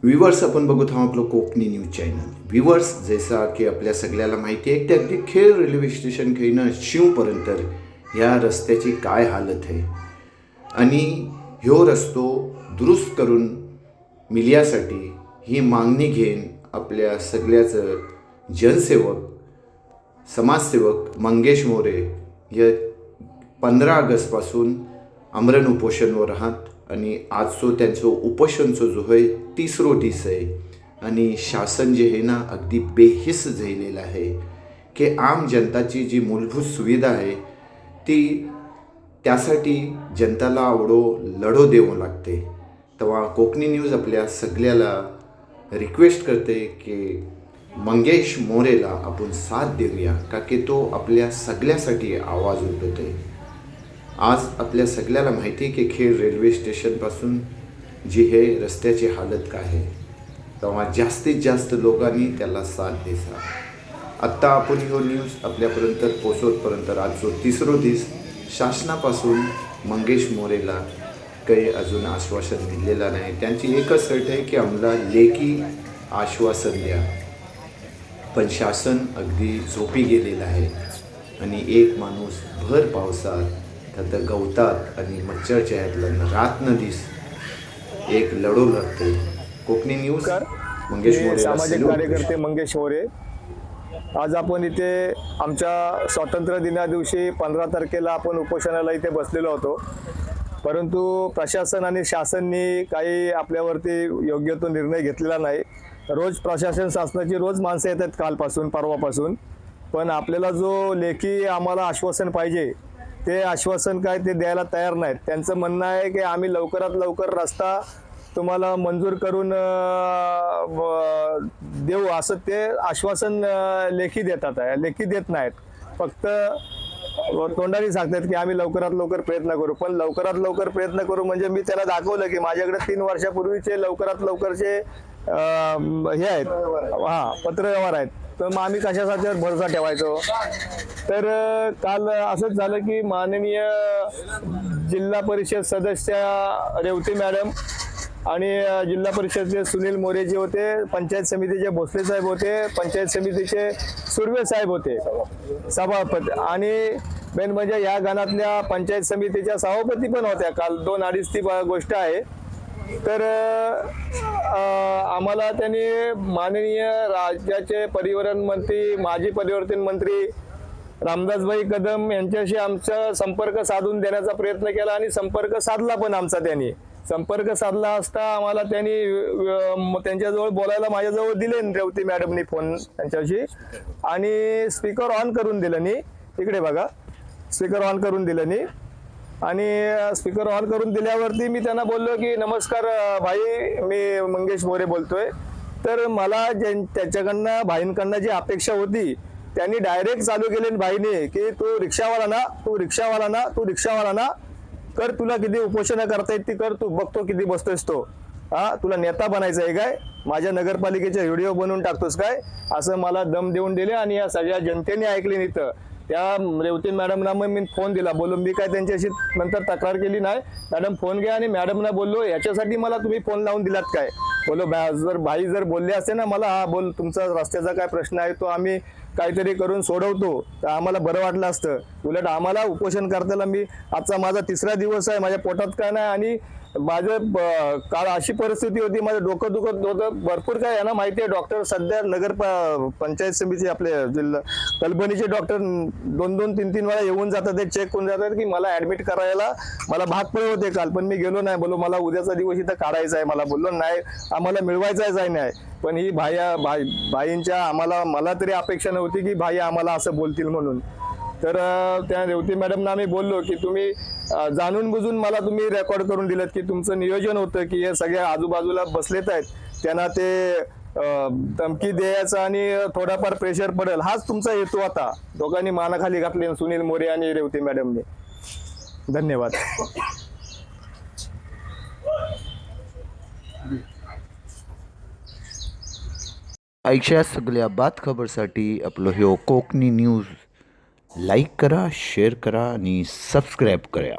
Viewers, आपण बघत आहोत आपलं कोकणी न्यूज चॅनल. व्ह्यूवर्स, जैसा की आपल्या सगळ्याला माहिती आहे की अगदी खेड रेल्वे स्टेशन घेणं शिवपर्यंत ह्या रस्त्याची काय हालत आहे आणि ह्यो रस्तो दुरुस्त करून मिळण्यासाठी ही मागणी घेऊन आपल्या सगळ्याचं जनसेवक समाजसेवक मंगेश मोरे या 15 ऑगस्टपासून आमरण उपोषणवर आहात आणि आजचो त्यांचं उपोषणचं जो आहे 3रो दिस आहे आणि शासन जे आहे ना अगदी बेहिस झालेलं आहे की आम जनताची जी मूलभूत सुविधा आहे ती त्यासाठी जनताला आवडो लढो देवं लागते. तेव्हा कोकणी न्यूज आपल्या सगळ्याला रिक्वेस्ट करते की मंगेश मोरेला आपण साथ देऊया का की तो आपल्या सगळ्यासाठी आवाज उठवतोय. आज आपल्या सगळ्याला माहिती आहे की खेड रेल्वे स्टेशनपासून जी हे रस्त्याची हालत काय आहे, तेव्हा जास्तीत जास्त लोकांनी त्याला साथ द्यायचा. आत्ता आपण ह्यो न्यूज आपल्यापर्यंत पोचवतपर्यंत आजचो 3रो दिस शासनापासून मंगेश मोरेला काही अजून आश्वासन मिळलेलं नाही. त्यांची एकच अट आहे की आम्हाला लेखी आश्वासन द्या, पण शासन अगदी झोपी गेलेलं आहे आणि एक माणूस भर पावसात त्यात गवतात आणि मच्छरच्या ह्यातलं रात न दिस एक लढो लढते. कोकणी न्यूज मंगेश मोरे, सामाजिक कार्यकर्ते मंगेश मोरे. आज आपण इथे आमच्या स्वातंत्र्य दिना दिवशी 15 तारखेला आपण उपोषणाला इथे बसलेलो होतो, परंतु प्रशासन आणि शासननी काही आपल्यावरती योग्य तो निर्णय घेतलेला नाही. रोज प्रशासन शासनाची रोज माणसं येतात कालपासून परवापासून, पण आपल्याला जो लेखी आम्हाला आश्वासन पाहिजे ते आश्वासन काय ते द्यायला तयार नाहीत. त्यांचं म्हणणं आहे की आम्ही लवकरात लवकर रस्ता तुम्हाला मंजूर करून देऊ, असं ते आश्वासन लेखी देतात आहे. लेखी देत नाहीत, फक्त तोंडाने सांगतात की आम्ही लवकरात लवकर प्रयत्न करू. पण लवकरात लवकर प्रयत्न करू म्हणजे मी त्याला दाखवलं की माझ्याकडे 3 वर्षापूर्वीचे लवकरात लवकरचे हे आहेत, पत्रव्यवहार आहेत. तर मग आम्ही कशासाठी भरोसा ठेवायचो. तर काल असंच झालं की माननीय जिल्हा परिषद सदस्य रेवती मॅडम आणि जिल्हा परिषदचे सुनील मोरे जे होते, पंचायत समितीचे भोसले साहेब होते, पंचायत समितीचे सुर्वे साहेब होते सभापती, आणि मेन म्हणजे या गावातल्या पंचायत समितीच्या सभापती पण होत्या. काल 2-2.5 ती गोष्ट आहे. तर आम्हाला त्यांनी माननीय राज्याचे परिवहन मंत्री, माजी परिवर्तन मंत्री रामदासभाई कदम यांच्याशी आमचा संपर्क साधून देण्याचा प्रयत्न केला आणि संपर्क साधला पण आमचा. त्यांनी संपर्क साधला असता आम्हाला त्यांनी त्यांच्याजवळ बोलायला माझ्याजवळ दिले रेवती मॅडमनी फोन त्यांच्याशी, आणि स्पीकर ऑन करून दिलं नी. इकडे बघा, स्पीकर ऑन करून दिलं नी. आणि स्पीकर ऑन करून दिल्यावरती मी त्यांना बोललो की नमस्कार भाई, मी मंगेश मोरे बोलतोय. तर मला त्याच्याकडनं भाईंकडनं जी अपेक्षा होती त्यांनी डायरेक्ट चालू केले भाईने की तू रिक्षावाला ना, तू रिक्षावाला ना, तू रिक्षावाला ना, कर, तुला किती उपोषणं करता येत ती कर, तू बघतो किती बसतोयस तो. तुला नेता बनायचं आहे काय, माझ्या नगरपालिकेचे व्हिडिओ बनवून टाकतोस काय, असं मला दम देऊन दिले. आणि या सगळ्या जनतेने ऐकले नाही. तर त्या रेवती मॅडमना मग मी फोन दिला, बोललो मी काय त्यांच्याशी नंतर तक्रार केली नाही. मॅडम फोन घ्या, आणि मॅडमना बोललो याच्यासाठी मला तुम्ही फोन लावून दिलात काय. बोलो जर भाई जर बोलले असते ना मला, हा बोल तुमचा रस्त्याचा काय प्रश्न आहे तो आम्ही काहीतरी करून सोडवतो, तर आम्हाला बरं वाटलं असतं. उलट आम्हाला उपोषण करताना मी आजचा माझा 3रा दिवस आहे, माझ्या पोटात काय नाही, आणि माझं काल अशी परिस्थिती होती, माझं डोकं दुखत होतं भरपूर. काय यांना माहिती आहे, डॉक्टर सध्या नगर पंचायत समिती आपले जिल्हा कलबणीचे डॉक्टर 2-2, 3-3 वेळा येऊन जातात, ते चेक करून जातात की मला ऍडमिट करायला मला भाग पडले होते काल, पण मी गेलो नाही. बोलो मला उद्याचा दिवस इथं काढायचा आहे, मला बोललो नाही आम्हाला मिळवायचाच आहे नाही. पण ही भाईंच्या मला तरी अपेक्षा नव्हती की भाई आम्हाला असं बोलतील म्हणून. तर त्या रेवती मॅडमना आम्ही बोललो की तुम्ही जाणून बुजून मला तुम्ही रेकॉर्ड करून दिलं की तुमचं नियोजन होतं की हे सगळ्या आजूबाजूला बसलेत आहेत त्यांना ते धमकी द्यायचा आणि थोडाफार प्रेशर पडेल, हाच तुमचा हेतू होता. दोघांनी मानाखाली घातले, सुनील मोरे आणि रेवती मॅडमने. धन्यवाद. ऐकशा सगळ्या बात खबरसाठी आपलं ह्यो कोकणी न्यूज लाईक करा, शेअर करा आणि सबस्क्राईब करा.